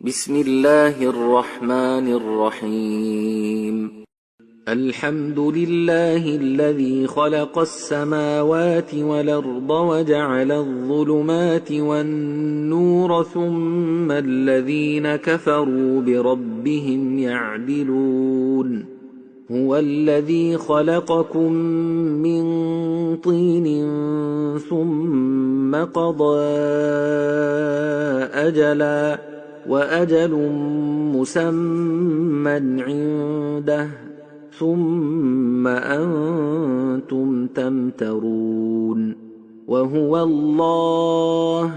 بسم الله الرحمن الرحيم. الحمد لله الذي خلق السماوات والأرض وجعل الظلمات والنور ثم الذين كفروا بربهم يعدلون. هو الذي خلقكم من طين ثم قضى أجلا وأجل مسمى عنده ثم أنتم تمترون. وهو الله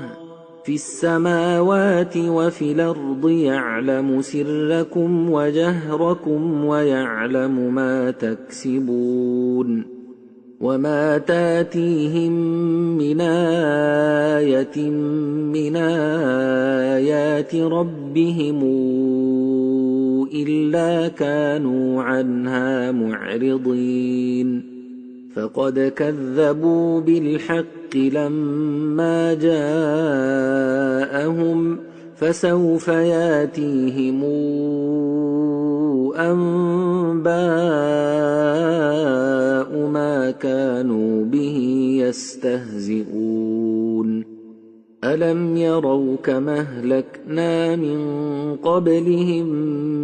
في السماوات وفي الأرض يعلم سركم وجهركم ويعلم ما تكسبون. وما تاتيهم من آية من آيات ربهم إلا كانوا عنها معرضين. فقد كذبوا بالحق لما جاءهم فسوف ياتيهم أنباء ما كانوا به يستهزئون. ألم يروا كما أهلكنا من قبلهم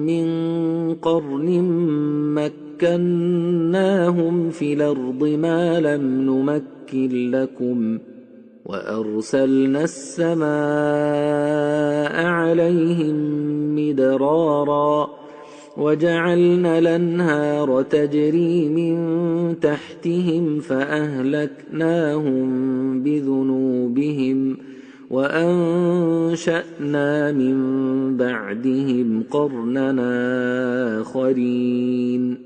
من قرن مكناهم في الأرض ما لم نمكن لكم وأرسلنا السماء عليهم مدرارا وجعلنا الأنهار تجري من تحتهم فأهلكناهم بذنوبهم وأنشأنا من بعدهم قرننا آخرين.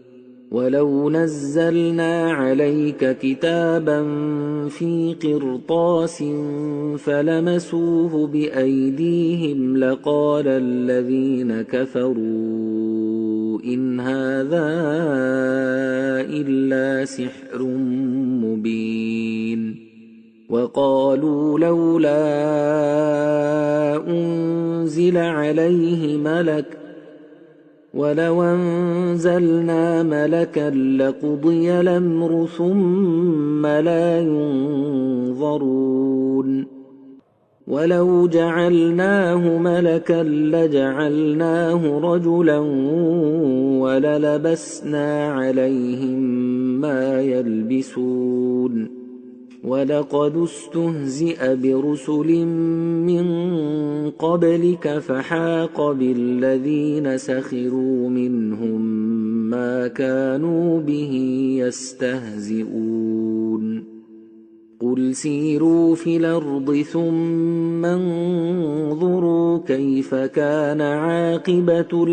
ولو نزلنا عليك كتابا في قرطاس فلمسوه بأيديهم لقال الذين كفروا إن هذا إلا سحر مبين. وقالوا لولا أنزل عليه ملك ولو أنزلنا ملكا لقضي الأمر ثم لا ينظرون. ولو جعلناه ملكا لجعلناه رجلا وللبسنا عليهم ما يلبسون. ولقد استهزئ برسل من قبلك فحاق بالذين سخروا منهم ما كانوا به يستهزئون. قل سيروا في الأرض ثم انظروا كيف كان عاقبة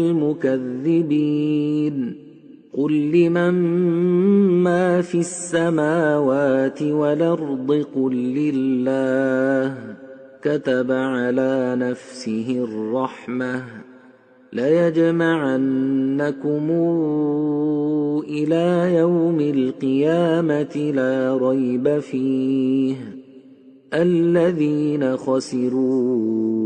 المكذبين. قل لمن ما في السماوات والأرض قل لله كتب على نفسه الرحمة ليجمعنكم إلى يوم القيامة لا ريب فيه الذين خسروا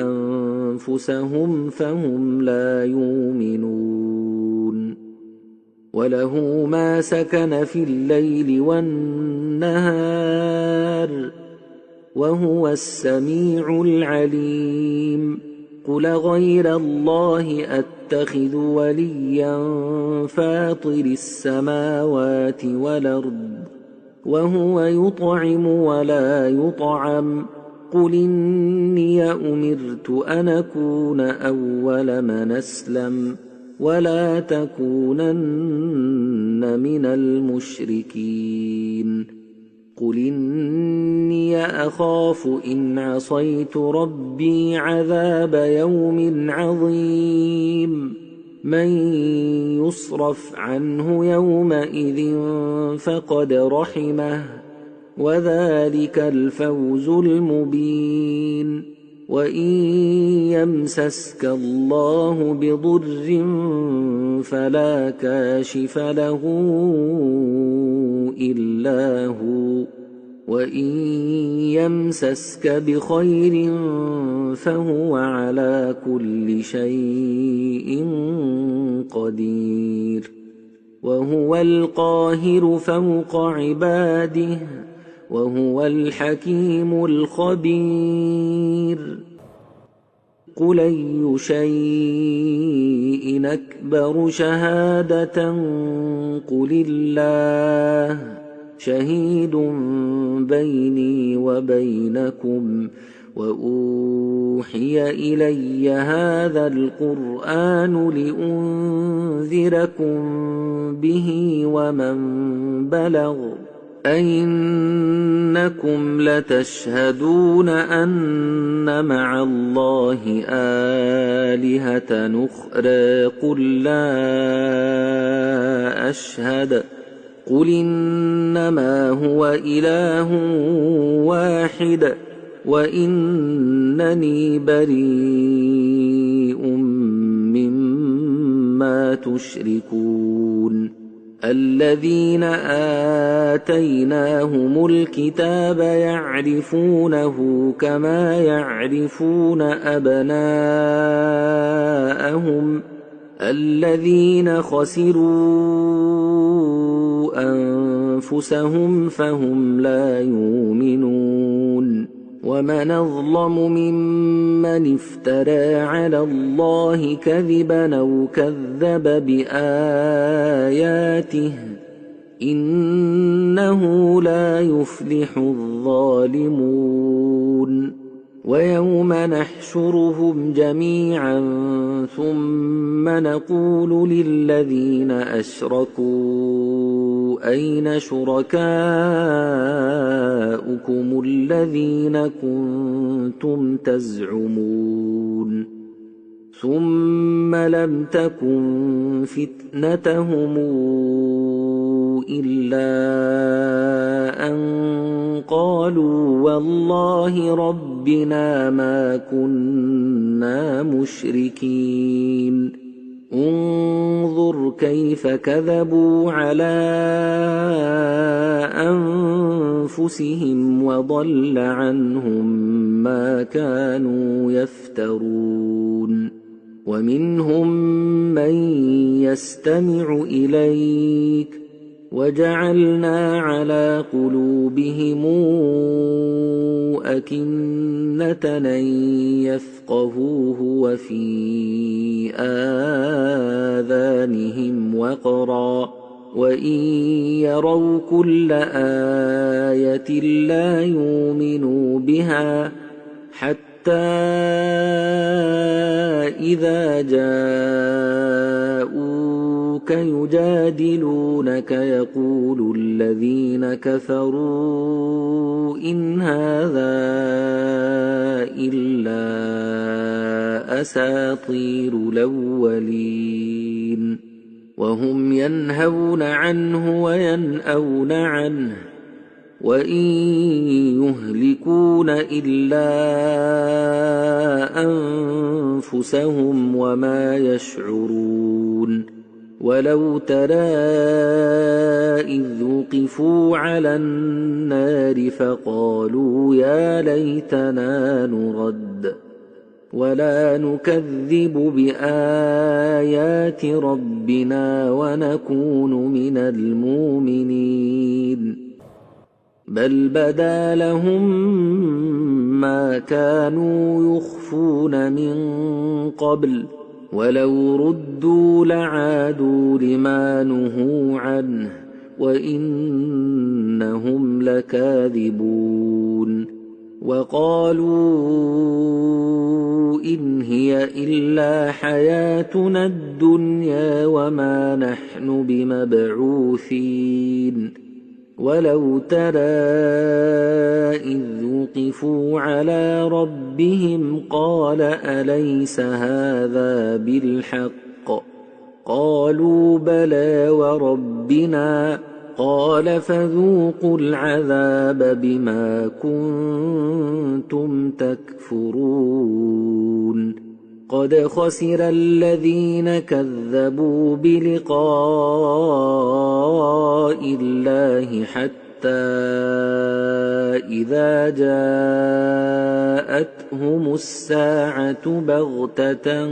أنفسهم فهم لا يؤمنون. وله ما سكن في الليل والنهار وهو السميع العليم. قل غير الله أتخذ وليا فاطر السماوات والأرض وهو يطعم ولا يطعم. قل إني أمرت أن أكون أول من أسلم ولا تكونن من المشركين. قل إني أخاف إن عصيت ربي عذاب يوم عظيم. من يصرف عنه يومئذ فقد رحمه وذلك الفوز المبين. وإن يمسسك الله بضر فلا كاشف له إلا هو وإن يمسسك بخير فهو على كل شيء قدير وهو القاهر فوق عباده وهو الحكيم الخبير قل أي شيء أكبر شهادة قل الله شهيد بيني وبينكم وأوحي إلي هذا القرآن لأنذركم به ومن بلغ أئنكم لتشهدون أن مع الله آلهة أخرى قل لا أشهد قل إنما هو إله واحد وإنني بريء مما تشركون الذين آتيناهم الكتاب يعرفونه كما يعرفون أبناءهم الذين خسروا أنفسهم فهم لا يؤمنون ومن أظلم ممن افترى على الله كذبا أو كذب بآياته إنه لا يفلح الظالمون ويوم نحشرهم جميعا ثم نقول للذين أشركوا أين شركاؤكم الذين كنتم تزعمون ثم لم تكن فتنتهم إلا أن قالوا والله ربنا ما كنا مشركين انظر كيف كذبوا على أنفسهم وضل عنهم ما كانوا يفترون ومنهم من يستمع إليك وجعلنا على قلوبهم أكنة أن يفقهوه وفي آذانهم وقرا وإن يروا كل آية لا يؤمنوا بها حتى إذا جاءوك يجادلونك يقول الذين كفروا إن هذا إلا أساطير الأولين وهم ينهون عنه وينأون عنه وإن يهلكون إلا أنفسهم وما يشعرون ولو ترى إذ وقفوا على النار فقالوا يا ليتنا نرد ولا نكذب بآيات ربنا ونكون من المؤمنين بل بدا لهم ما كانوا يخفون من قبل ولو ردوا لعادوا لما نهوا عنه وإنهم لكاذبون وقالوا إن هي إلا حياتنا الدنيا وما نحن بمبعوثين ولو ترى إذ وقفوا على ربهم قال أليس هذا بالحق قالوا بلى وربنا قال فذوقوا العذاب بما كنتم تكفرون قد خسر الذين كذبوا بلقاء الله حتى إذا جاءتهم الساعة بغتة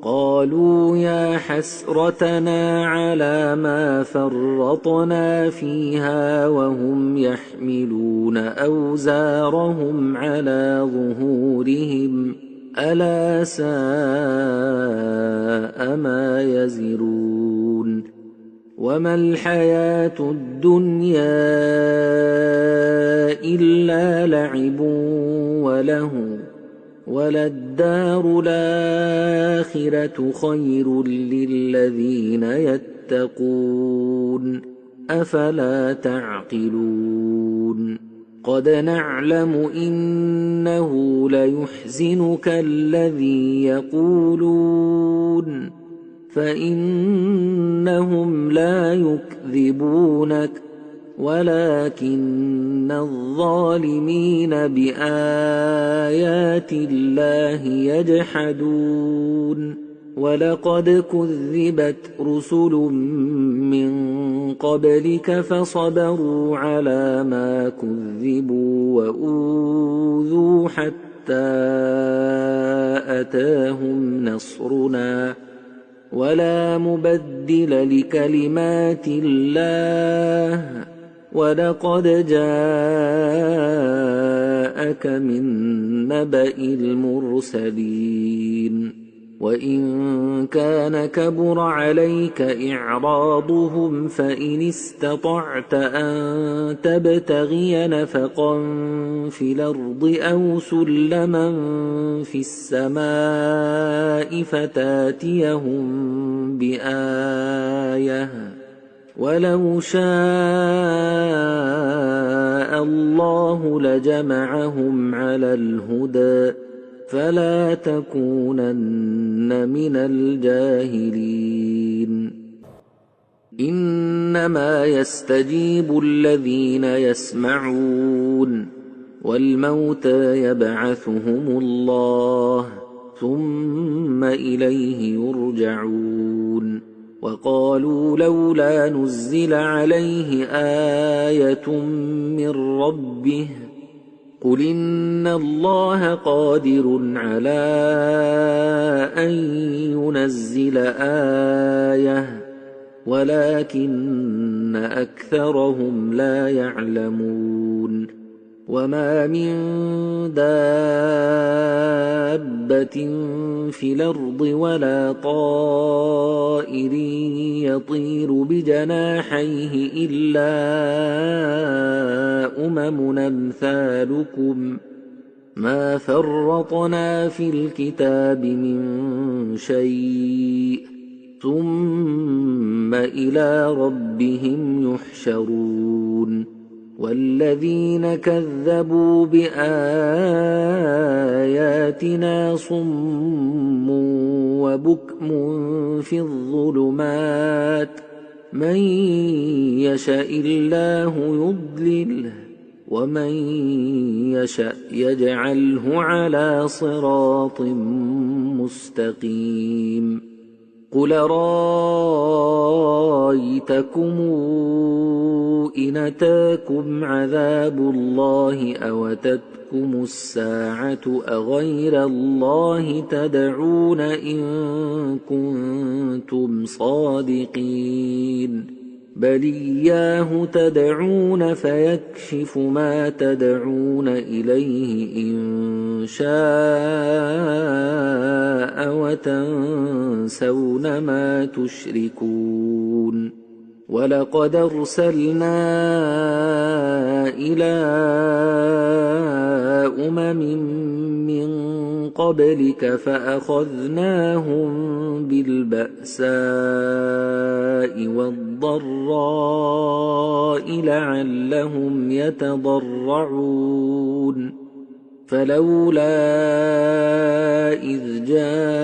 قالوا يا حسرتنا على ما فرطنا فيها وهم يحملون أوزارهم على ظهورهم ألا ساء ما يزرون وما الحياة الدنيا إلا لعب وله وللدار الآخرة خير للذين يتقون أفلا تعقلون قد نعلم إنه ليحزنك الذي يقولون فإنهم لا يكذبونك ولكن الظالمين بآيات الله يجحدون ولقد كذبت رسل من قبلك فصبروا على ما كذبوا وأوذوا حتى أتاهم نصرنا ولا مبدل لكلمات الله ولقد جاءك من نبأ المرسلين وإن كان كبر عليك إعراضهم فإن استطعت أن تبتغي نفقا في الأرض أو سلما في السماء فتاتيهم بآية ولو شاء الله لجمعهم على الهدى فلا تكونن من الجاهلين إنما يستجيب الذين يسمعون والموتى يبعثهم الله ثم إليه يرجعون وقالوا لولا نزل عليه آية من ربه قل إن الله قادر على أن ينزل آية ولكن أكثرهم لا يعلمون وما من دابة في الأرض ولا طائر يطير بجناحيه إلا أمم أمثالكم ما فرطنا في الكتاب من شيء ثم إلى ربهم يحشرون والذين كذبوا بآياتنا صم وبكم في الظلمات من يشاء الله يضلله ومن يشاء يجعله على صراط مستقيم قل رأيتكم إن أتاكم عذاب الله أو أتتكم الساعة أغير الله تدعون إن كنتم صادقين بل إياه تدعون فيكشف ما تدعون إليه إن شاء وتنسون ما تشركون ولقد أرسلنا إلى أمم من قبلك فأخذناهم بالبأساء والضراء لعلهم يتضرعون فلولا إذ جاءهم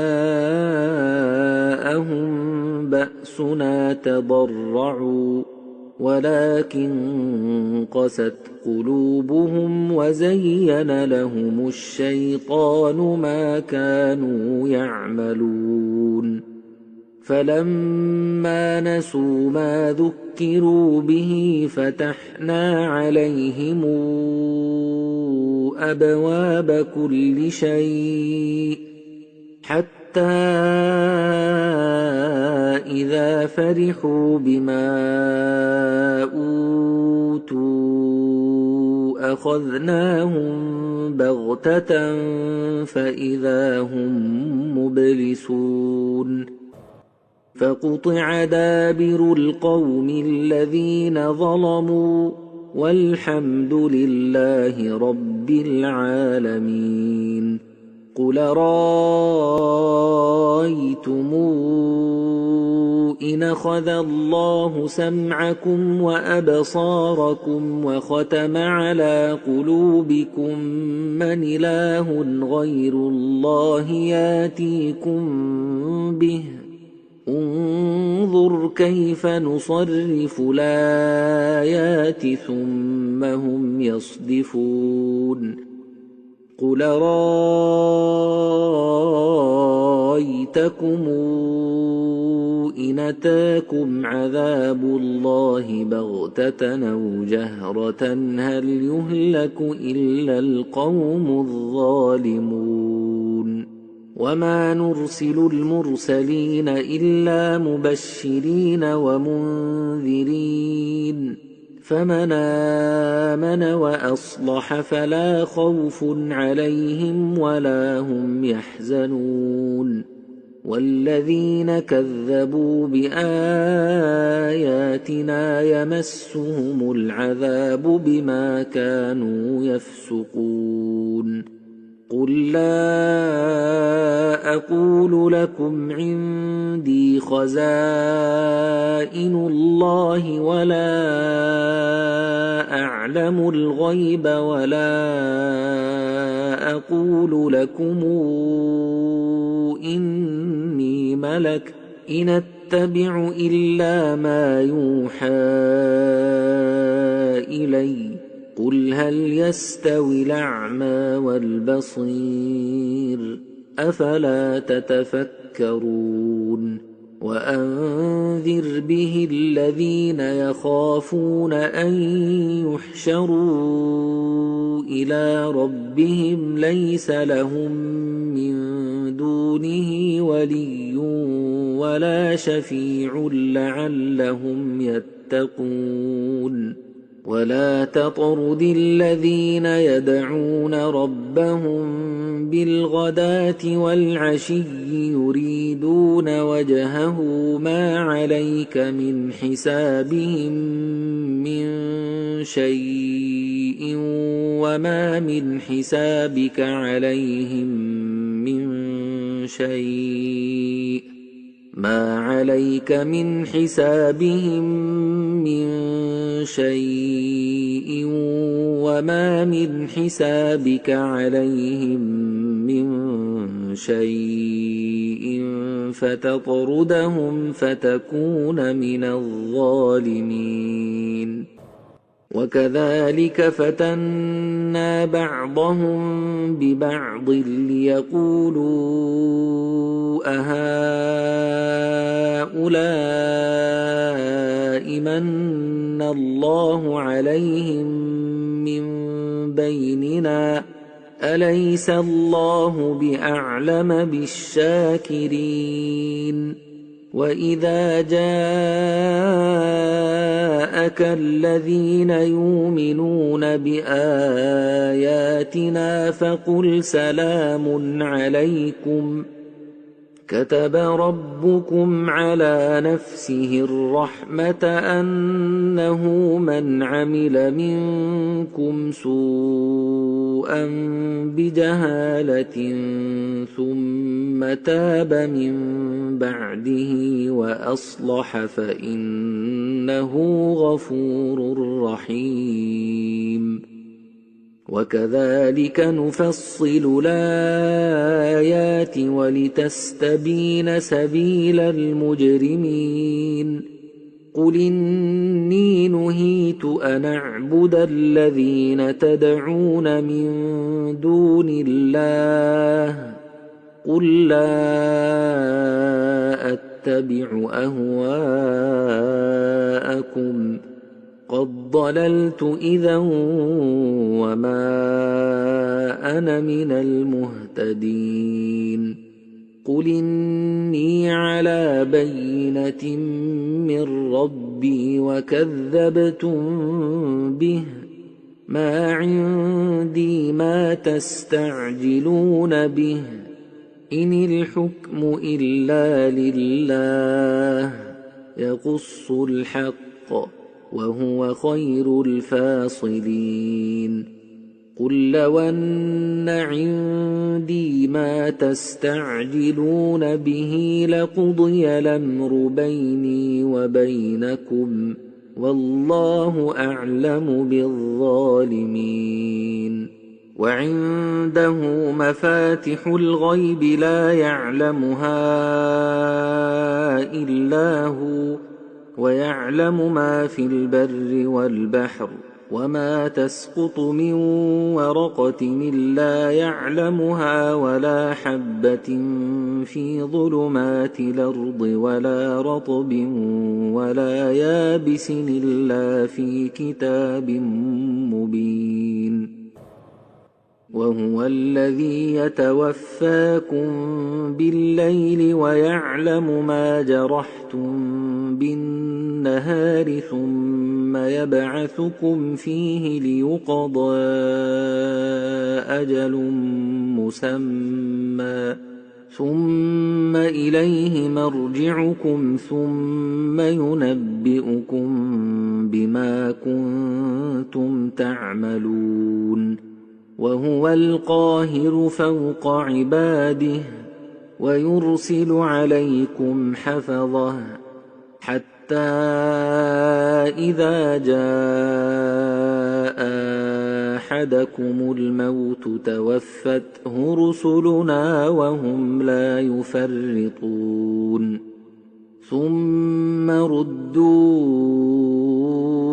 بأسنا تضرعوا ولكن قست قلوبهم وزين لهم الشيطان ما كانوا يعملون فلما نسوا ما ذكروا به فتحنا عليهم أبواب كل شيء حتى إذا فرحوا بما أوتوا أخذناهم بغتة فإذا هم مبلسون فقطع دابر القوم الذين ظلموا والحمد لله رب العالمين قل رأيتم إن أخذ الله سمعكم وأبصاركم وختم على قلوبكم من إله غير الله ياتيكم به انظر كيف نصرف الآيات ثم هم يصدفون قل رأيتكم إن أتاكم عذاب الله بغتة أو جهرة هل يهلك إلا القوم الظالمون وما نرسل المرسلين إلا مبشرين ومنذرين فمن آمن وأصلح فلا خوف عليهم ولا هم يحزنون والذين كذبوا بآياتنا يمسهم العذاب بما كانوا يفسقون قل لا أقول لكم عندي خزائن الله ولا أعلم الغيب ولا أقول لكم إني ملك إن أتبع إلا ما يوحى إلي قل هل يستوي الأعمى والبصير أفلا تتفكرون وأنذر به الذين يخافون أن يحشروا إلى ربهم ليس لهم من دونه ولي ولا شفيع لعلهم يتقون ولا تطرد الذين يدعون ربهم بالغداة والعشي يريدون وجهه ما عليك من حسابهم من شيء وما من حسابك عليهم من شيء ما عليك من حسابهم من شيء وما من حسابك عليهم من شيء فتطردهم فتكون من الظالمين وكذلك فتنا بعضهم ببعض ليقولوا أهؤلاء من الله عليهم من بيننا أليس الله بأعلم بالشاكرين وإذا جاءك الذين يؤمنون بآياتنا فقل سلام عليكم كتب ربكم على نفسه الرحمة أنه من عمل منكم سوءا بجهالة ثم تاب من بعده وأصلح فإنه غفور رحيم وكذلك نفصل الآيات ولتستبين سبيل المجرمين قل إني نهيت أن أعبد الذين تدعون من دون الله قل لا أتبع أهواءكم قد ضللت إذا وما أنا من المهتدين قل إني على بينة من ربي وكذبتم به ما عندي ما تستعجلون به إن الحكم إلا لله يقص الحق وهو خير الفاصلين قل لو أن عندي ما تستعجلون به لقضي الأمر بيني وبينكم والله أعلم بالظالمين وعنده مفاتح الغيب لا يعلمها إلا هو ويعلم ما في البر والبحر وما تسقط من ورقة إلا يعلمها ولا حبة في ظلمات الأرض ولا رطب ولا يابس إلا في كتاب مبين وهو الذي يتوفاكم بالليل ويعلم ما جرحتم بالنهار ثم يبعثكم فيه ليقضى أجل مسمى ثم إليه مرجعكم ثم ينبئكم بما كنتم تعملون وهو القاهر فوق عباده ويرسل عليكم حفظه حتى إذا جاء أحدكم الموت توفته رسلنا وهم لا يفرطون ثم ردوا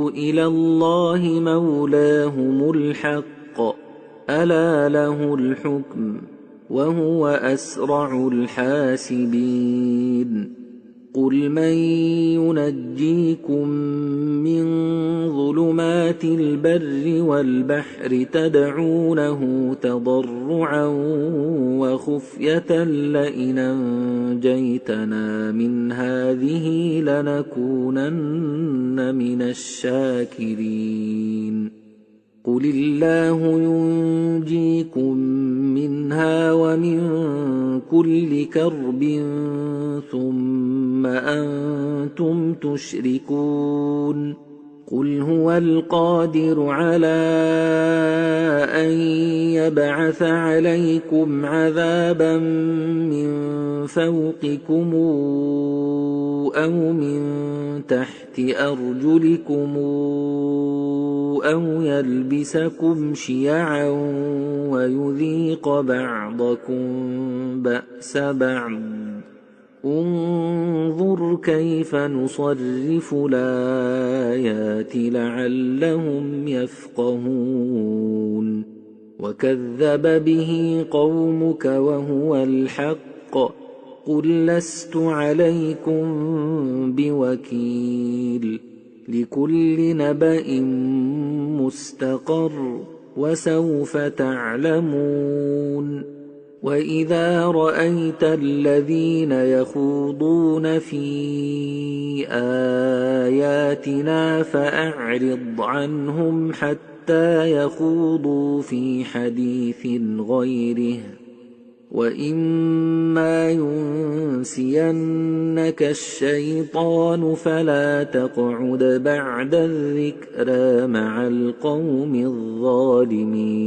إلى الله مولاهم الحق ألا له الحكم وهو أسرع الحاسبين قل من ينجيكم من ظلمات البر والبحر تدعونه تضرعا وخفية لئن أنجيتنا من هذه لنكونن من الشاكرين قل الله ينجيكم منها ومن كل كرب ثم أنتم تشركون قل هو القادر على أن يبعث عليكم عذابا من فوقكم أو من تحت أرجلكم أو يلبسكم شيعا ويذيق بعضكم بأس بعض انظر كيف نصرف الآيات لعلهم يفقهون وكذب به قومك وهو الحق قل لست عليكم بوكيل لكل نبأ مستقر وسوف تعلمون وإذا رأيت الذين يخوضون في آياتنا فأعرض عنهم حتى يخوضوا في حديث غيره وإما ينسينك الشيطان فلا تقعد بعد الذكرى مع القوم الظالمين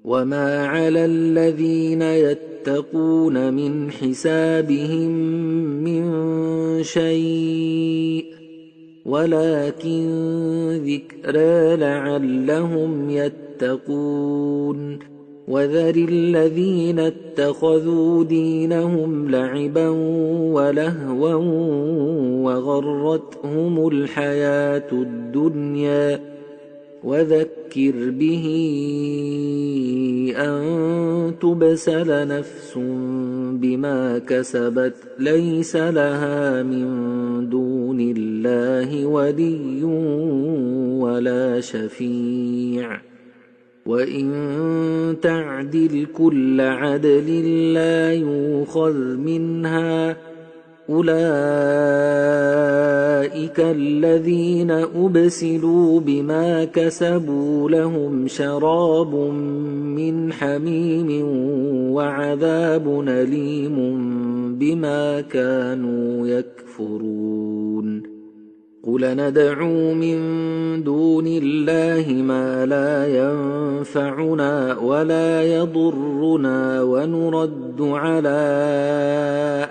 وما على الذين يتقون من حسابهم من شيء ولكن ذكرى لعلهم يتقون وذر الذين اتخذوا دينهم لعبا ولهوا وغرتهم الحياة الدنيا وذكر به أن تبسل نفس بما كسبت ليس لها من دون الله ولي ولا شفيع وإن تعدل كل عدل لا يؤخذ منها أولئك الذين أبسلوا بما كسبوا لهم شراب من حميم وعذاب أليم بما كانوا يكفرون قل ندعو من دون الله ما لا ينفعنا ولا يضرنا ونرد على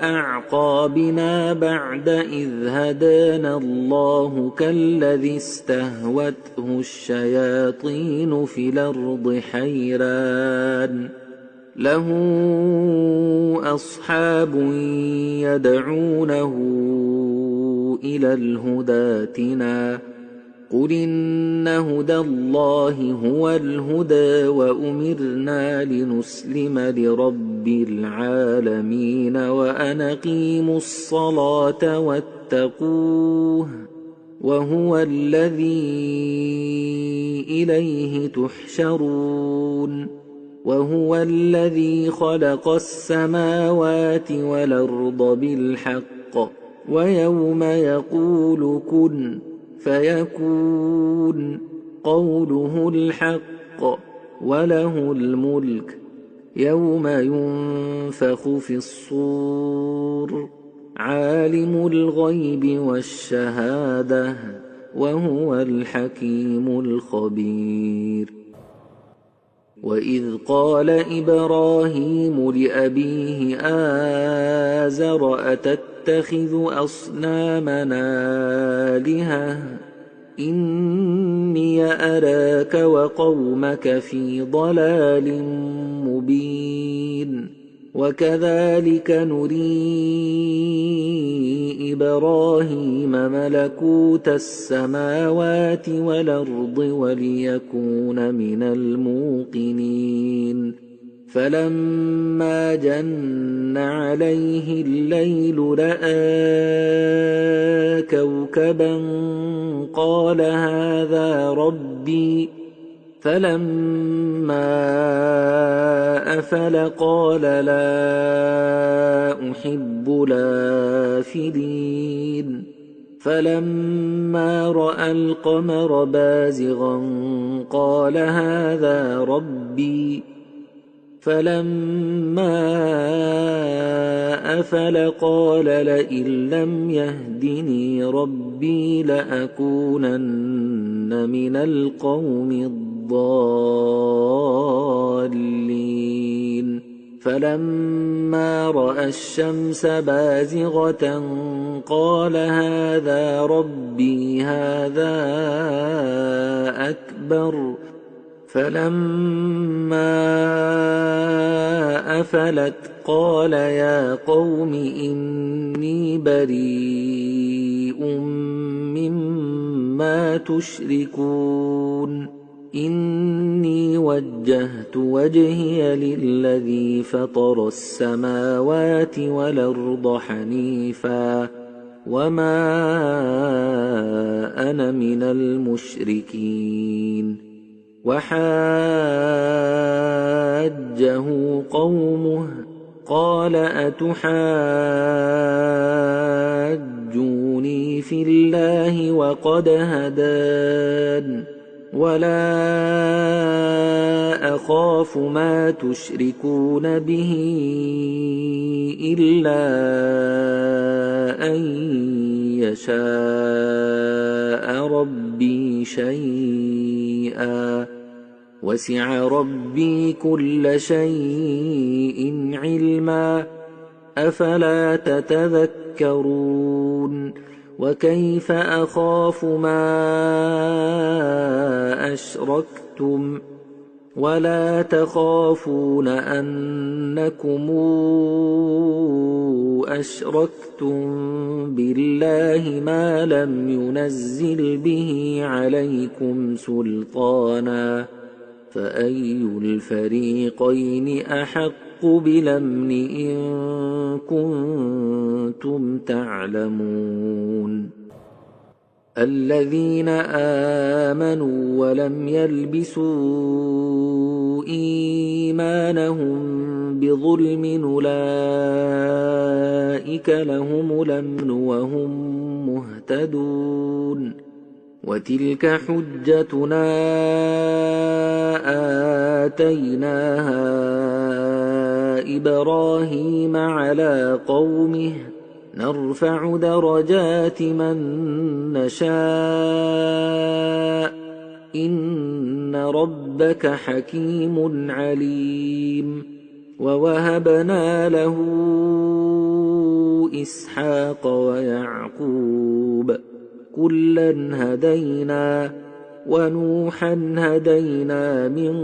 أعقابنا بعد إذ هدانا الله كالذي استهوته الشياطين في الأرض حيران له أصحاب يدعونه إلى الهدى ائتنا قل إن هدى الله هو الهدى وأمرنا لنسلم لرب العالمين وأن أقيموا الصلاة واتقوه وهو الذي إليه تحشرون وهو الذي خلق السماوات والأرض بالحق ويوم يقول كن فيكون قوله الحق وله الملك يوم ينفخ في الصور عالم الغيب والشهادة وهو الحكيم الخبير وإذ قال إبراهيم لأبيه آزر أتتخذ أصنامنا آلهة إني أراك وقومك في ضلال مبين وكذلك نري إبراهيم ملكوت السماوات والأرض وليكون من الموقنين فلما جن عليه الليل رأى كوكبا قال هذا ربي فلما أفل قال لا أحب الآفلين فلما رأى القمر بازغا قال هذا ربي فلما أفل قال لئن لم يهدني ربي لأكونن من القوم الضالين فلما رأى الشمس بازغة قال هذا ربي هذا أكبر فلما أفلت قال يا قوم إني بريء مما تشركون إني وجهت وجهي للذي فطر السماوات والأرض حنيفا وما أنا من المشركين وحاجه قومه قال أتحاجوني في الله وقد هدان ولا أخاف ما تشركون به إلا أن يشاء ربي شيئا وسع ربي كل شيء علما أفلا تتذكرون وكيف أخاف ما أشركتم ولا تخافون أنكم أشركتم بالله ما لم ينزل به عليكم سلطانا فأي الفريقين أحق بالأمن إن كنتم تعلمون الذين آمنوا ولم يلبسوا إيمانهم بظلم أولئك لهم الأمن وهم مهتدون وتلك حجتنا آتيناها إبراهيم على قومه نرفع درجات من نشاء إن ربك حكيم عليم ووهبنا له إسحاق ويعقوب كلا هدينا ونوحا هدينا من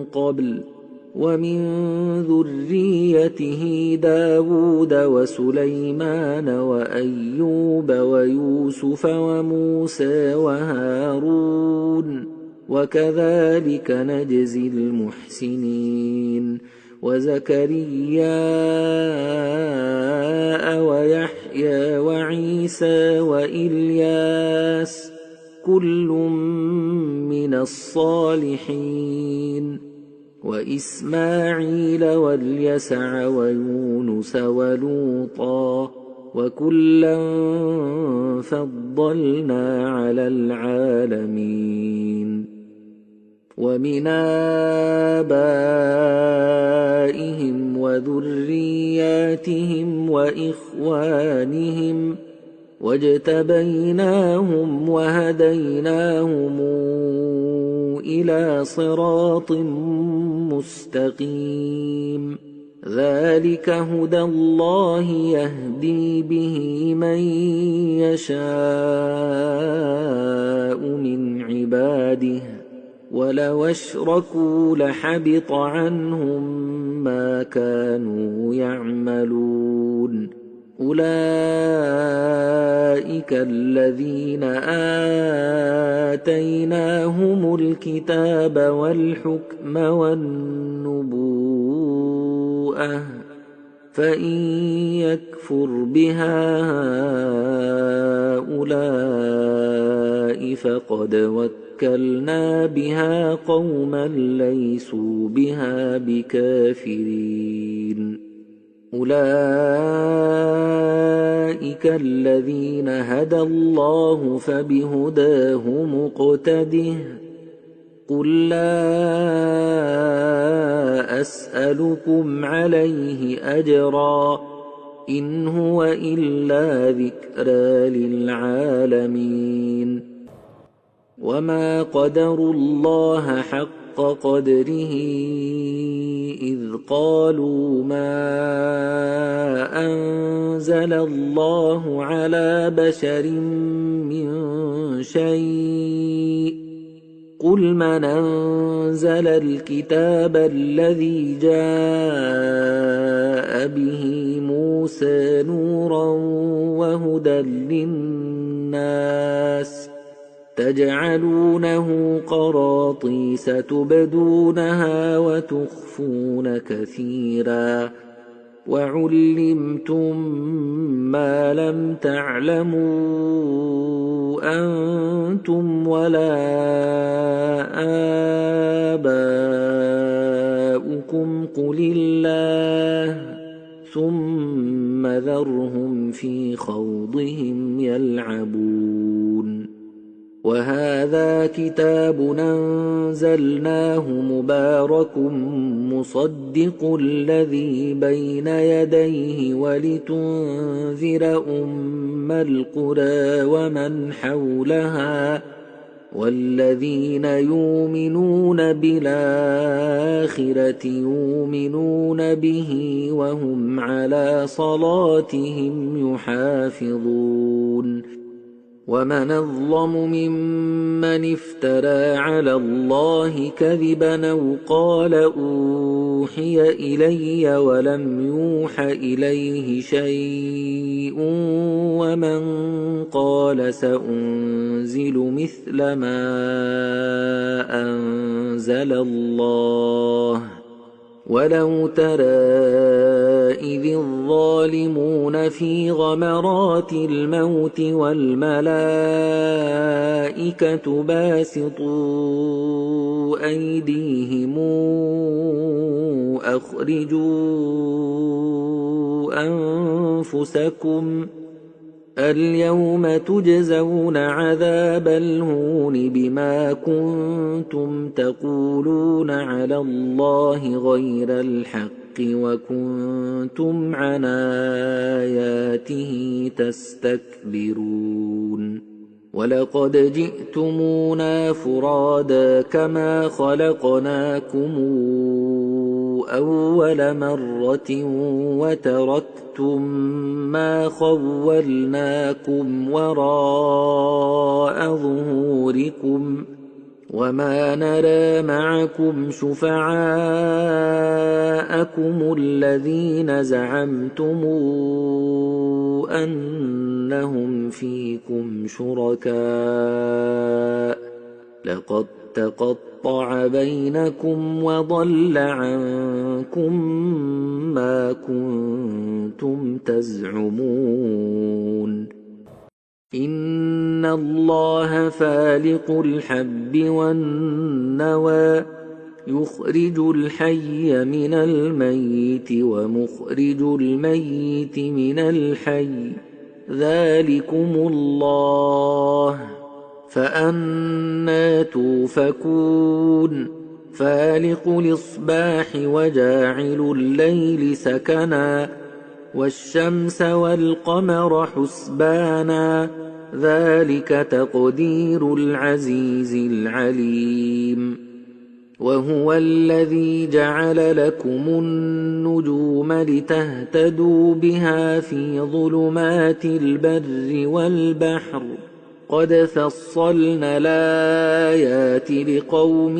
قبل ومن ذريته داود وسليمان وأيوب ويوسف وموسى وهارون وكذلك نجزي المحسنين وزكريا ويحيى وعيسى وإلياس كل من الصالحين وإسماعيل واليسع ويونس ولوطا وكلا فضلنا على العالمين ومن آبائهم وذرياتهم وإخوانهم واجتبيناهم وهديناهم إلى صراط مستقيم ذلك هدى الله يهدي به من يشاء من عباده ولو أشركوا لحبط عنهم ما كانوا يعملون أولئك الذين آتيناهم الكتاب والحكم والنبوءة فإن يكفر بها هؤلاء فقد وكلنا بها قوما ليسوا بها بكافرين أولئك الذين هدى الله فبهداه مقتده قل لا أسألكم عليه أجرا إن هو إلا ذكرى للعالمين وما قدروا الله حق قدره إذ قالوا ما أنزل الله على بشر من شيء قل من أنزل الكتاب الذي جاء به موسى نورا وهدى للناس تجعلونه قراطيس تبدونها وتخفون كثيرا وعلمتم ما لم تعلموا أنتم ولا آباؤكم قل الله ثم ذرهم في خوضهم يلعبون وهذا كتاب أنزلناه مبارك مصدق الذي بين يديه ولتنذر أم القرى ومن حولها والذين يؤمنون بالآخرة يؤمنون به وهم على صلاتهم يحافظون ومن أظلم ممن افترى على الله كذبا أو قال أوحي إلي ولم يوح إليه شيء ومن قال سأنزل مثل ما أنزل الله ولو ترى إذ الظالمون في غمرات الموت والملائكة باسطوا أيديهم أخرجوا أنفسكم اليوم تجزون عذاب الهون بما كنتم تقولون على الله غير الحق وكنتم عن آياته تستكبرون ولقد جئتمونا فرادا كما خلقناكم أول مرة وتركتم ما خولناكم وراء ظهوركم وما نرى معكم شفعاءكم الذين زعمتم أنهم فيكم شركاء لقد تقطع بينكم وضل عنكم ما كنتم تزعمون إن الله فالق الحب والنوى يخرج الحي من الميت ومخرج الميت من الحي ذلكم الله فأنى توفكون فالق الإصباح وجاعل الليل سكنا والشمس والقمر حسبانا ذلك تقدير العزيز العليم وهو الذي جعل لكم النجوم لتهتدوا بها في ظلمات البر والبحر قد فصلنا الآيات لقوم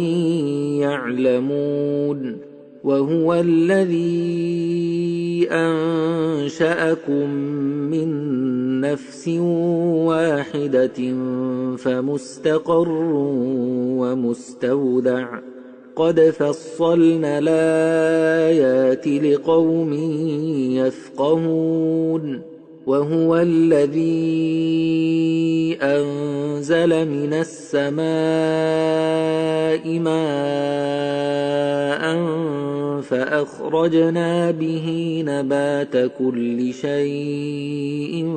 يعلمون وهو الذي أنشأكم من نفس واحدة فمستقر ومستودع قد فصلنا الآيات لقوم يفقهون وهو الذي أنزل من السماء ماء فأخرجنا به نبات كل شيء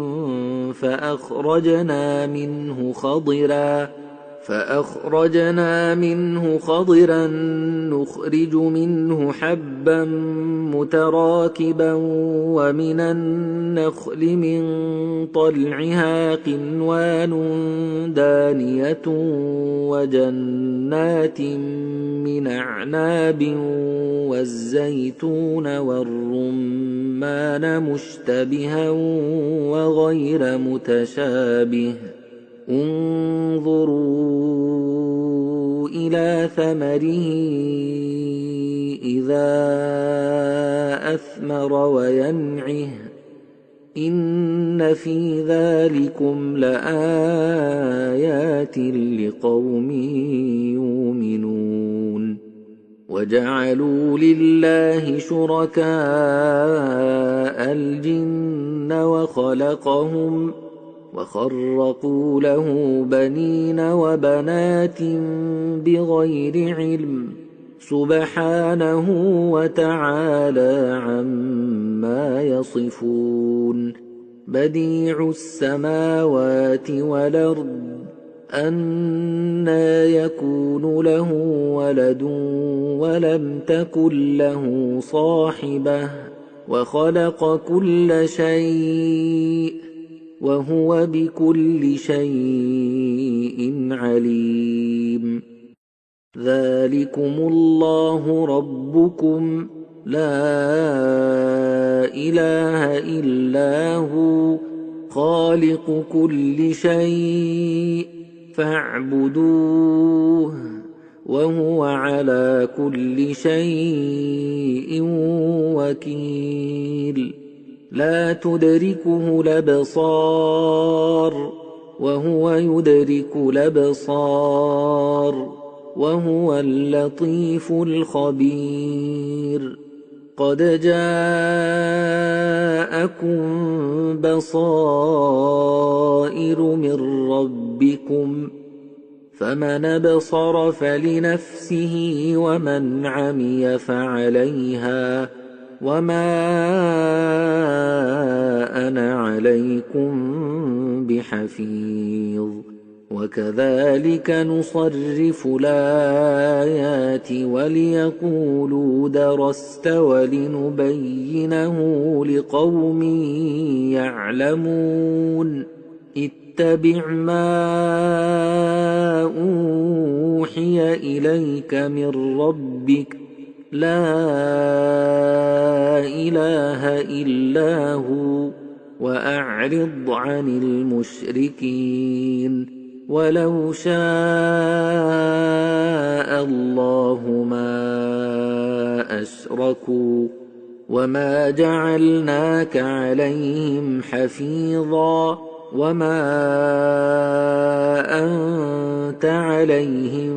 فأخرجنا منه خضرا نخرج منه حبا متراكبا ومن النخل من طلعها قنوان دانية وجنات من أعناب والزيتون والرمان مشتبها وغير متشابه انظروا إلى ثمره إذا أثمر وينعه إن في ذلكم لآيات لقوم يؤمنون وجعلوا لله شركاء الجن وخرقوا له بنين وبنات بغير علم سبحانه وتعالى عما يصفون بديع السماوات والأرض أنى يكون له ولد ولم تكن له صاحبة وخلق كل شيء وهو بكل شيء عليم ذلكم الله ربكم لا إله إلا هو خالق كل شيء فاعبدوه وهو على كل شيء وكيل لا تدركه الأبصار وهو يدرك الأبصار وهو اللطيف الخبير قد جاءكم بصائر من ربكم فمن أبصر فلنفسه ومن عمي فعليها وما أنا عليكم بحفيظ وكذلك نصرف الآيات وليقولوا درست ولنبينه لقوم يعلمون اتبع ما أوحي إليك من ربك لا إله إلا هو وأعرض عن المشركين ولو شاء الله ما أشركوا وما جعلناك عليهم حفيظا وما أنت عليهم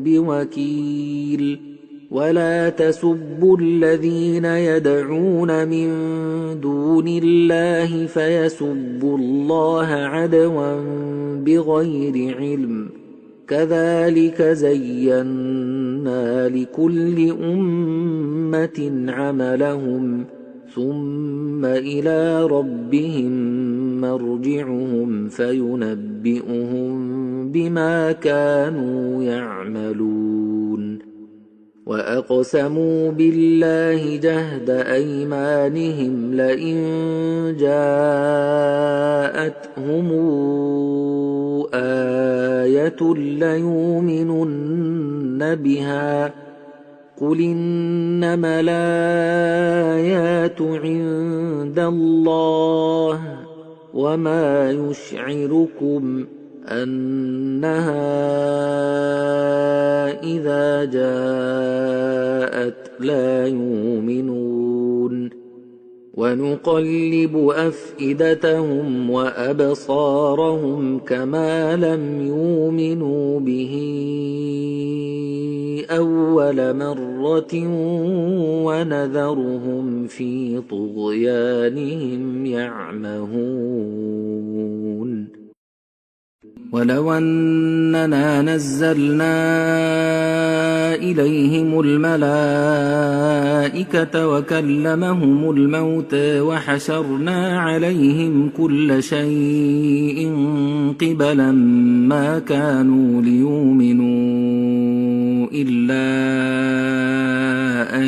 بوكيل ولا تسبوا الذين يدعون من دون الله فيسبوا الله عدوا بغير علم كذلك زينا لكل أمة عملهم ثم إلى ربهم مرجعهم فينبئهم بما كانوا يعملون وأقسموا بالله جهد أيمانهم لئن جاءتهم آية ليؤمنن بها قل إنما الآيات عند الله وما يشعركم أنها إذا جاءت لا يؤمنون ونقلب أفئدتهم وأبصارهم كما لم يؤمنوا به أول مرة ونذرهم في طغيانهم يعمهون ولو أننا نزلنا إليهم الملائكة وكلمهم الموتى وحشرنا عليهم كل شيء قبلا ما كانوا ليؤمنوا إلا أن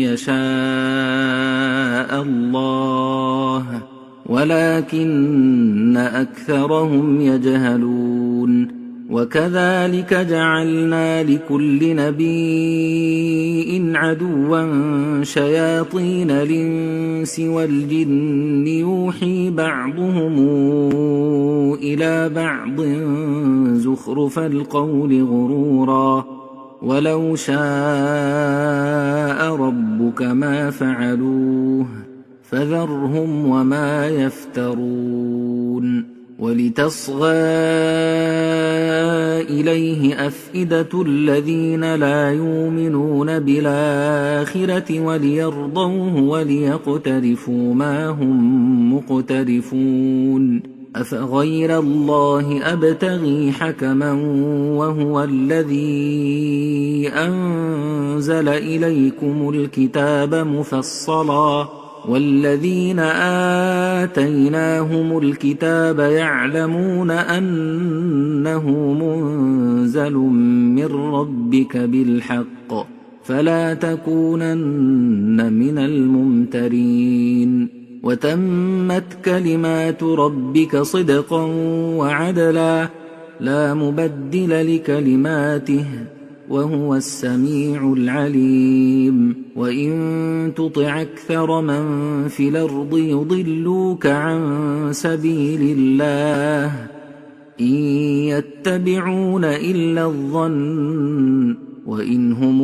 يشاء الله ولكن أكثرهم يجهلون وكذلك جعلنا لكل نبي عدوا شياطين الإنس والجن يوحي بعضهم إلى بعض زخرف القول غرورا ولو شاء ربك ما فعلوه فذرهم وما يفترون ولتصغى إليه أفئدة الذين لا يؤمنون بالآخرة وليرضوه وليقترفوا ما هم مقترفون أفغير الله أبتغي حكما وهو الذي أنزل إليكم الكتاب مفصلا والذين آتيناهم الكتاب يعلمون أنه منزل من ربك بالحق فلا تكونن من الممترين وتمت كلمات ربك صدقا وعدلا لا مبدل لكلماته وهو السميع العليم وإن تطع أكثر من في الأرض يضلوك عن سبيل الله إن يتبعون إلا الظن وإن هم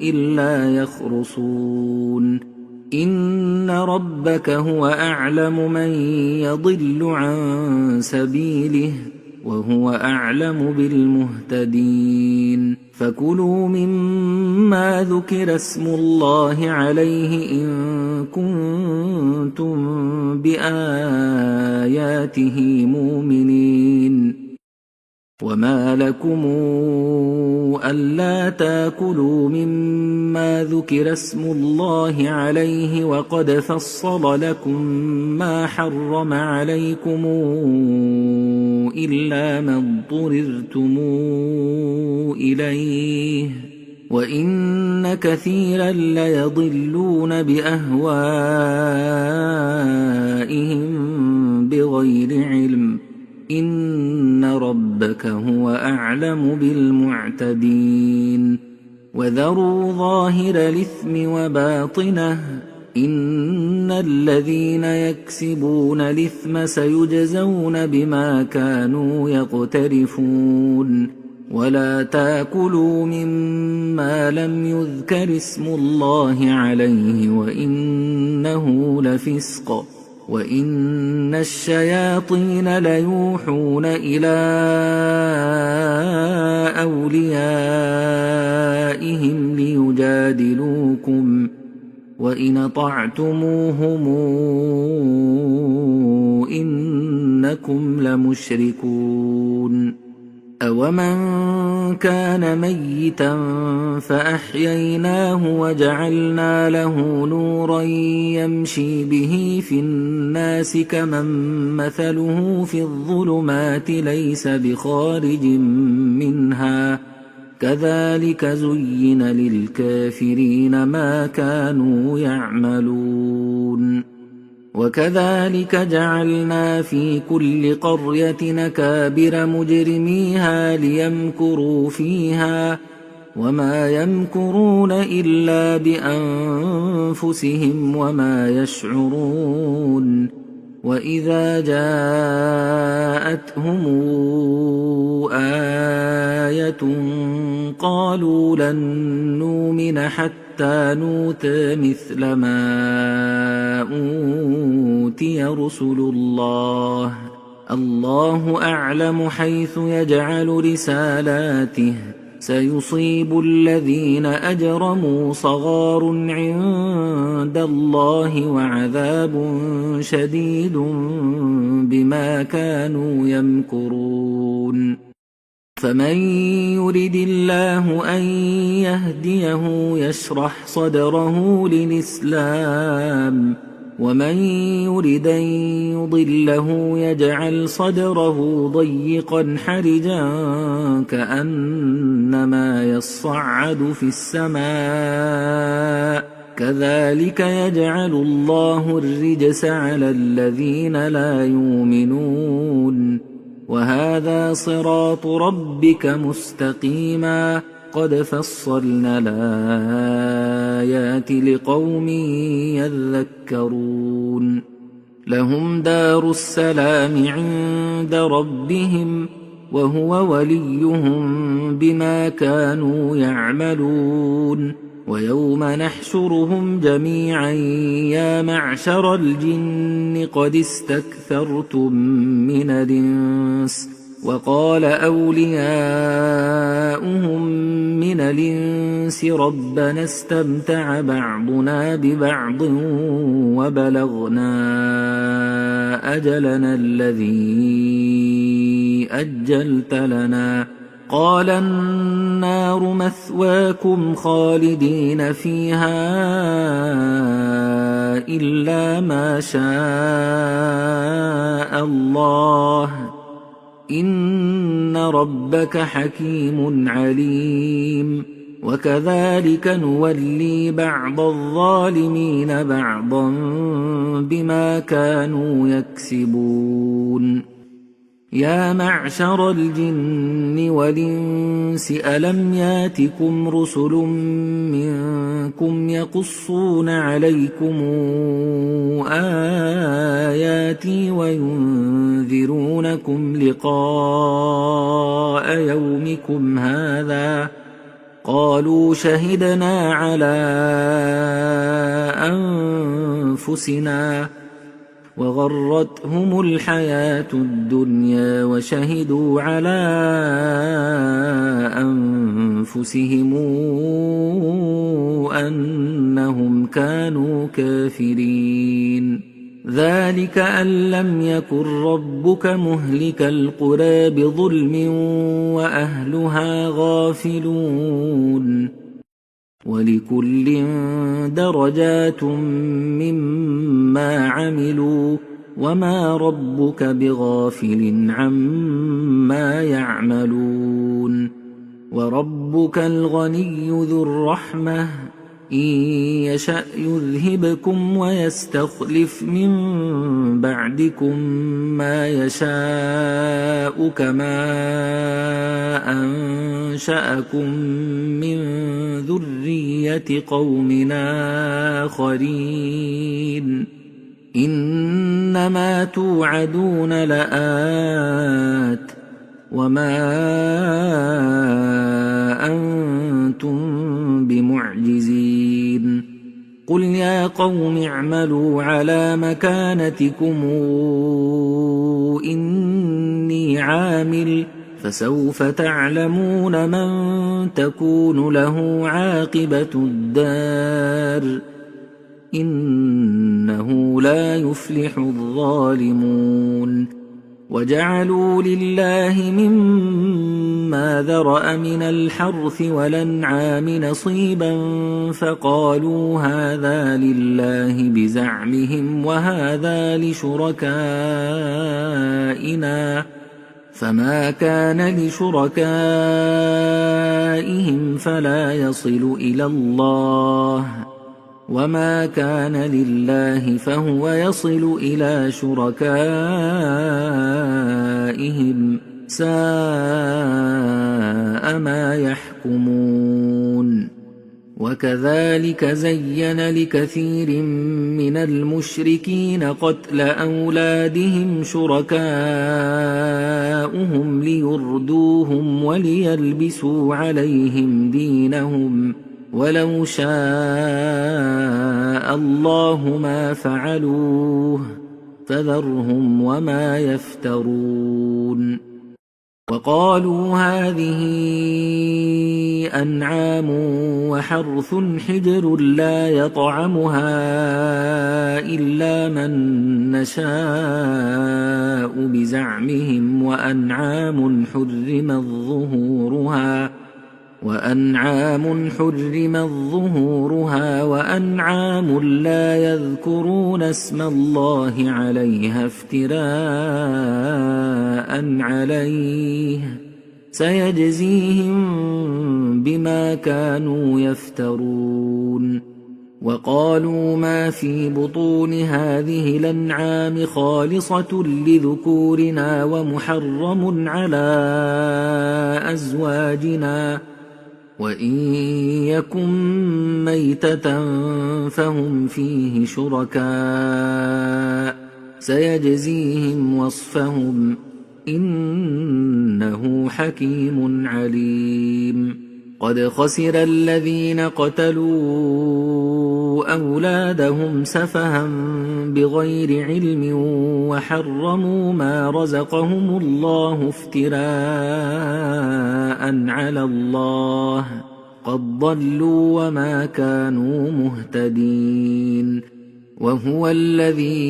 إلا يخرصون إن ربك هو أعلم من يضل عن سبيله وهو أعلم بالمهتدين فكلوا مما ذكر اسم الله عليه إن كنتم بآياته مؤمنين وما لكم ألا تاكلوا مما ذكر اسم الله عليه وقد فصل لكم ما حرم عليكم إلا ما اضطررتم إليه وإن كثيرا ليضلون بأهوائهم بغير علم إن ربك هو أعلم بالمعتدين وذروا ظاهر الإثم وباطنه إن الذين يكسبون الإثم سيجزون بما كانوا يقترفون ولا تاكلوا مما لم يذكر اسم الله عليه وإنه لفسق وإن الشياطين ليوحون إلى أوليائهم ليجادلوكم وإن أطعتموهم إنكم لمشركون أومن كان ميتا فأحييناه وجعلنا له نورا يمشي به في الناس كمن مثله في الظلمات ليس بخارج منها كذلك زين للكافرين ما كانوا يعملون وكذلك جعلنا في كل قرية أكابر مجرميها ليمكروا فيها وما يمكرون إلا بأنفسهم وما يشعرون وإذا جاءتهم آية قالوا لن نؤمن حتى نؤتى مثل ما أوتي رسل الله الله أعلم حيث يجعل رسالاته سيصيب الذين أجرموا صغار عند الله وعذاب شديد بما كانوا يمكرون فمن يرد الله أن يهديه يشرح صدره للإسلام ومن يرد أن يضله يجعل صدره ضيقا حرجا كأنما يصعد في السماء كذلك يجعل الله الرجس على الذين لا يؤمنون وهذا صراط ربك مستقيما قد فصلنا الآيات لقوم يذكرون لهم دار السلام عند ربهم وهو وليهم بما كانوا يعملون ويوم نحشرهم جميعا يا معشر الجن قد استكثرتم من الإنس وقال أولياؤهم من الإنس ربنا استمتع بعضنا ببعض وبلغنا أجلنا الذي أجلت لنا قال النار مثواكم خالدين فيها إلا ما شاء الله إن ربك حكيم عليم وكذلك نولي بعض الظالمين بعضا بما كانوا يكسبون يا معشر الجن والإنس ألم ياتكم رسل منكم يقصون عليكم آياتي وينذرونكم لقاء يومكم هذا قالوا شهدنا على أنفسنا وغرتهم الحياة الدنيا وشهدوا على أنفسهم أنهم كانوا كافرين ذلك أن لم يكن ربك مهلك القرى بظلم وأهلها غافلون ولكل درجات مما عملوا وما ربك بغافل عما يعملون وربك الغني ذو الرحمة إن يشأ يذهبكم ويستخلف من بعدكم ما يشاء كما أنشأكم من ذرية قوم آخرين إنما توعدون لآت وما أنتم بمعجزين قل يا قوم اعملوا على مكانتكم إني عامل فسوف تعلمون من تكون له عاقبة الدار إنه لا يفلح الظالمون وجعلوا لله مما ذرأ من الحرث والأنعام نصيبا فقالوا هذا لله بزعمهم وهذا لشركائنا فما كان لشركائهم فلا يصل إلى الله وما كان لله فهو يصل إلى شركائهم ساء ما يحكمون وكذلك زين لكثير من المشركين قتل أولادهم شركاؤهم ليردوهم وليلبسوا عليهم دينهم ولو شاء الله ما فعلوه فذرهم وما يفترون وقالوا هذه أنعام وحرث حجر لا يطعمها إلا من نشاء بزعمهم وأنعام حرمت ظهورها وأنعام لا يذكرون اسم الله عليها افتراء عليه سيجزيهم بما كانوا يفترون وقالوا ما في بطون هذه الأنعام خالصة لذكورنا ومحرم على أزواجنا وإن يكن ميتة فهم فيه شركاء سيجزيهم وصفهم إنه حكيم عليم قد خسر الذين قتلوا أولادهم سفها بغير علم وحرموا ما رزقهم الله افتراء على الله قد ضلوا وما كانوا مهتدين وهو الذي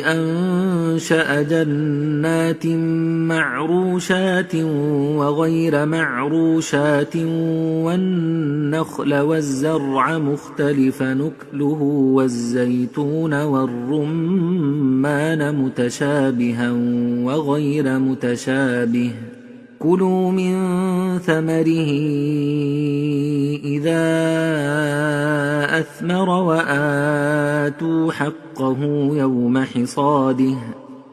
أنشأ جنات معروشات وغير معروشات والنخل والزرع مختلف نكله والزيتون والرمان متشابها وغير متشابه كلوا من ثمره إذا أثمر وآتوا حقه يوم حصاده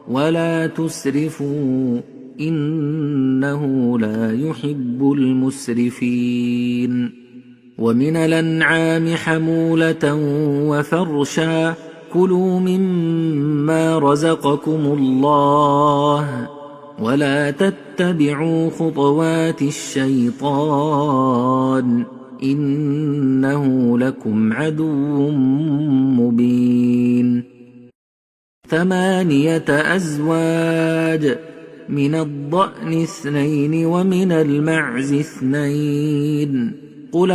ولا تسرفوا إنه لا يحب المسرفين ومن الأنعام حمولة وفرشا كلوا مما رزقكم الله ولا تتبعوا خطوات الشيطان إنه لكم عدو مبين 8 أزواج من الضأن 2 ومن المعز 2 قل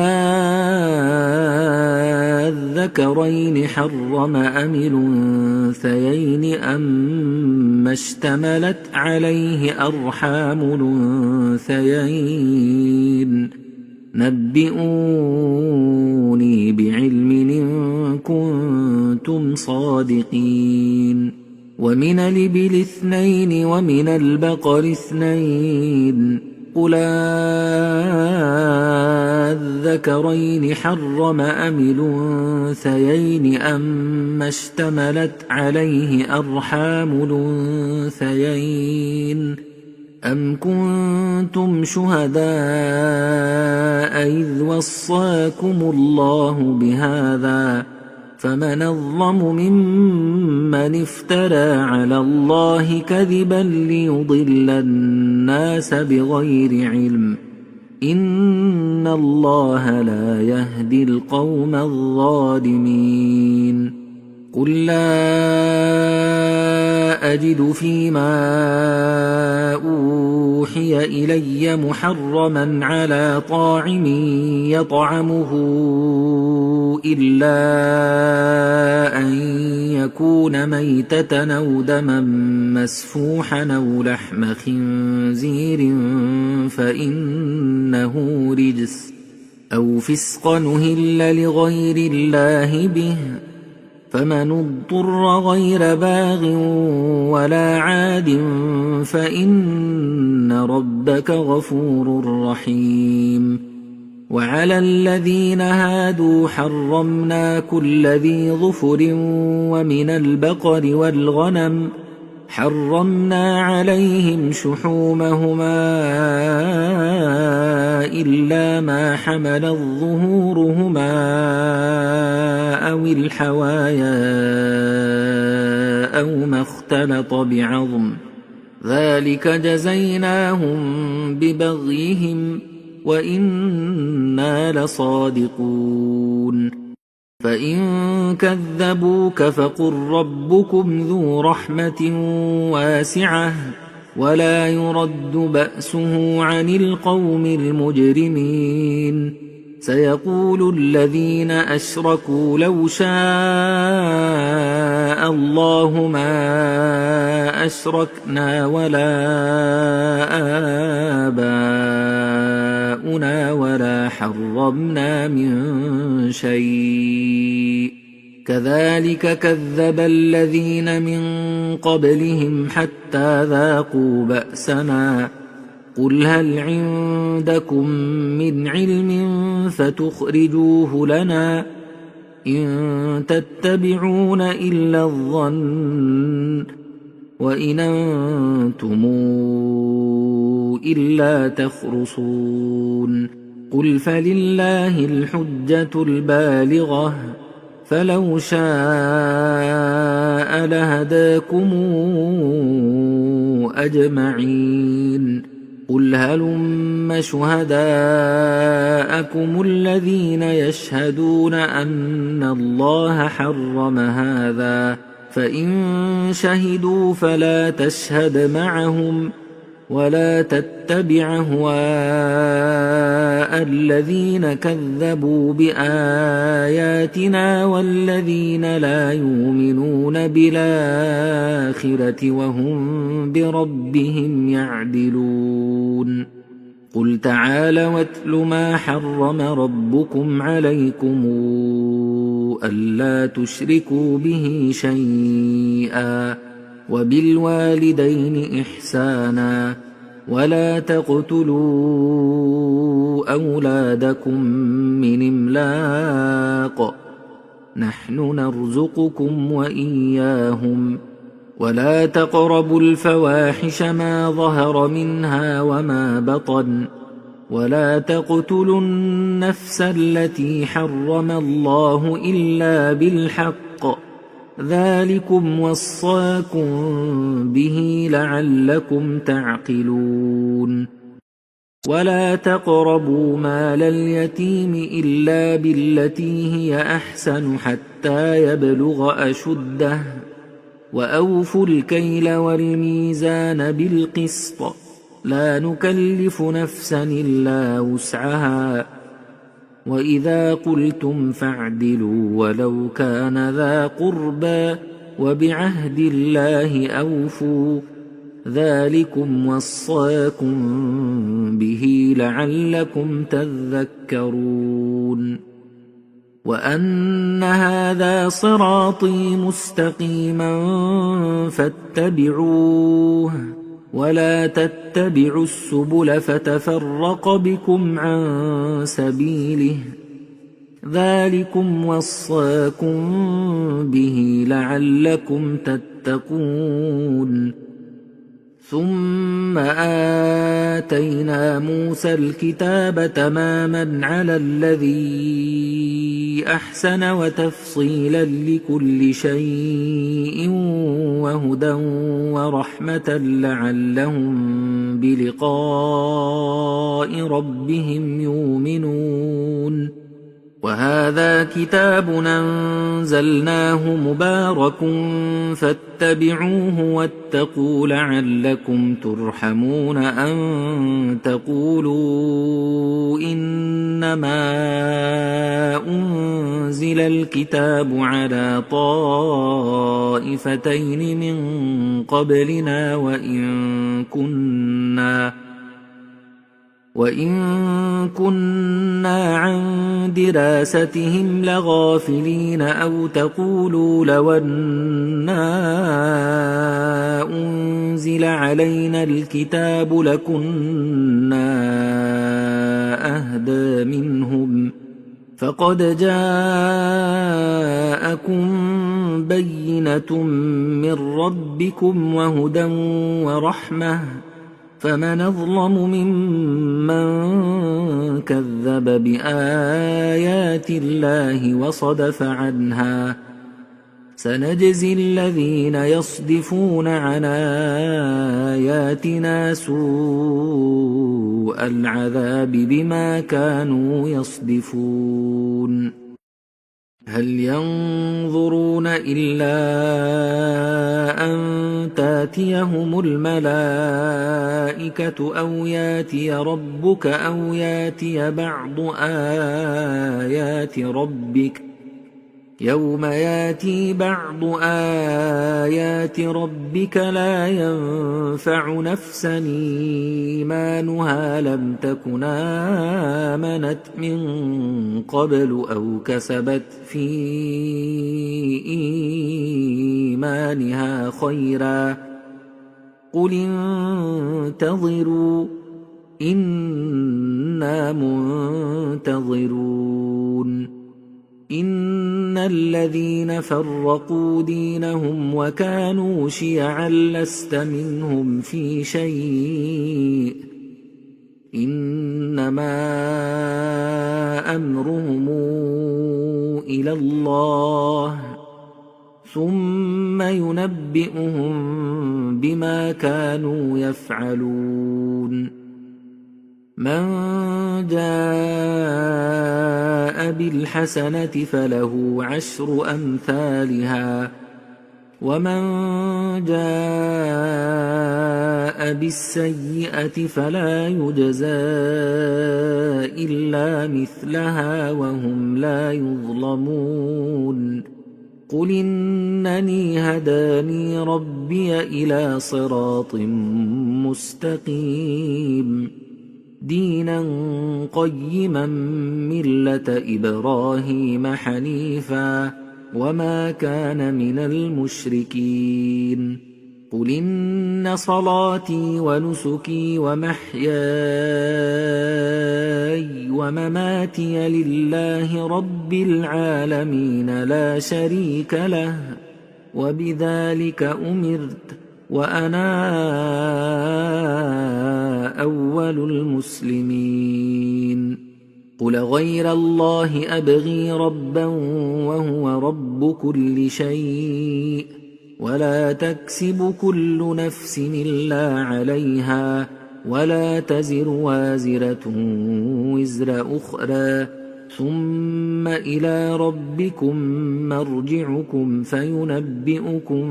الذكرين حرم أم الأنثيين أما اشتملت عليه أرحام الأنثيين نبئوني بعلم إن كنتم صادقين ومن الإبل 2 ومن البقر 2 قل الذكرين حرم أم الأنثيين أما اشتملت عليه أرحام الأنثيين أم كنتم شهداء إذ وصاكم الله بهذا فمن أظلم ممن افترى على الله كذبا ليضل الناس بغير علم إن الله لا يهدي القوم الظالمين قل لا أجد فيما أوحي إلي محرما على طاعم يطعمه إلا أن يكون ميتة أو دما مسفوحا أو لحم خنزير فإنه رجس أو فسقا أهل لغير الله به فمن اضطر غير باغ ولا عاد فإن ربك غفور رحيم وعلى الذين هادوا حرمنا كل ذي ظفر ومن البقر والغنم حرمنا عليهم شحومهما إلا ما حملت ظهورهما أو الحوايا أو ما اختلط بعظم ذلك جزيناهم ببغيهم وإنا لصادقون فإن كذبوك فقل ربكم ذو رحمة واسعة ولا يرد بأسه عن القوم المجرمين سيقول الذين أشركوا لو شاء الله ما أشركنا ولا آباؤنا ولا حرمنا من شيء كذلك كذب الذين من قبلهم حتى ذاقوا بأسنا قل هل عندكم من علم فتخرجوه لنا إن تتبعون إلا الظن وإن أنتم إلا تخرصون قل فلله الحجة البالغة فلو شاء لهداكم أجمعين قل هلم شهداءكم الذين يشهدون أن الله حرم هذا فإن شهدوا فلا تشهد معهم ولا تتبع أهواء الذين كذبوا بآياتنا والذين لا يؤمنون بالآخرة وهم بربهم يعدلون قل تعالوا واتل ما حرم ربكم عليكم ألا تشركوا به شيئا وبالوالدين إحسانا ولا تقتلوا أولادكم من إملاق نحن نرزقكم وإياهم ولا تقربوا الفواحش ما ظهر منها وما بطن ولا تقتلوا النفس التي حرم الله إلا بالحق ذلكم وصاكم به لعلكم تعقلون ولا تقربوا مال اليتيم إلا بالتي هي أحسن حتى يبلغ أشده وأوفوا الكيل والميزان بالقسط لا نكلف نفسا إلا وسعها وإذا قلتم فاعدلوا ولو كان ذا قربى وبعهد الله أوفوا ذلكم وصاكم به لعلكم تذكرون وأن هذا صراطي مستقيما فاتبعوه ولا تتبعوا السبل فتفرق بكم عن سبيله ذلكم وصاكم به لعلكم تتقون ثم آتينا موسى الكتاب تماما على الذي أحسن وتفصيلا لكل شيء وهدى ورحمة لعلهم بلقاء ربهم يؤمنون وهذا كتاب أنزلناه مبارك فاتبعوه واتقوا لعلكم ترحمون أن تقولوا إنما أنزل الكتاب على طائفتين من قبلنا وإن كنا عن دراستهم لغافلين أو تقولوا لو أنا أنزل علينا الكتاب لكنا أهدى منهم فقد جاءكم بينة من ربكم وهدى ورحمة فمن أظلم ممن كذب بآيات الله وصدف عنها سنجزي الذين يصدفون عن آياتنا سوء العذاب بما كانوا يصدفون هل ينظرون إلا أن تاتيهم الملائكة أو ياتي ربك أو ياتي بعض آيات ربك يوم ياتي بعض آيات ربك لا ينفع نفسا إيمانها لم تكن آمنت من قبل أو كسبت في إيمانها خيرا قل انتظروا إنا منتظرون إن الذين فرقوا دينهم وكانوا شيعا لست منهم في شيء إنما أمرهم إلى الله ثم ينبئهم بما كانوا يفعلون من جاء بالحسنة فله عشر أمثالها ومن جاء بالسيئة فلا يجزى إلا مثلها وهم لا يظلمون قل إنني هداني ربي إلى صراط مستقيم دينا قيما ملة إبراهيم حنيفا وما كان من المشركين قل إن صلاتي ونسكي ومحياي ومماتي لله رب العالمين لا شريك له وبذلك أمرت وأنا أول المسلمين. قل غير الله أبغي ربا وهو رب كل شيء ولا تكسب كل نفس إلا عليها ولا تزر وازرة وزر أخرى ثم إلى ربكم مرجعكم فينبئكم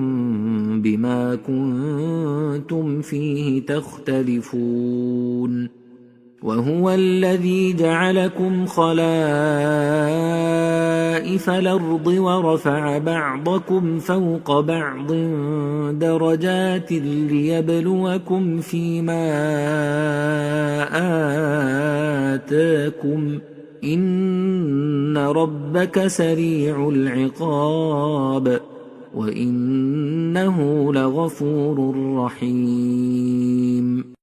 بما كنتم فيه تختلفون. وهو الذي جعلكم خلائف الأرض ورفع بعضكم فوق بعض درجات ليبلوكم فيما آتاكم إن ربك سريع العقاب وإنه لغفور رحيم.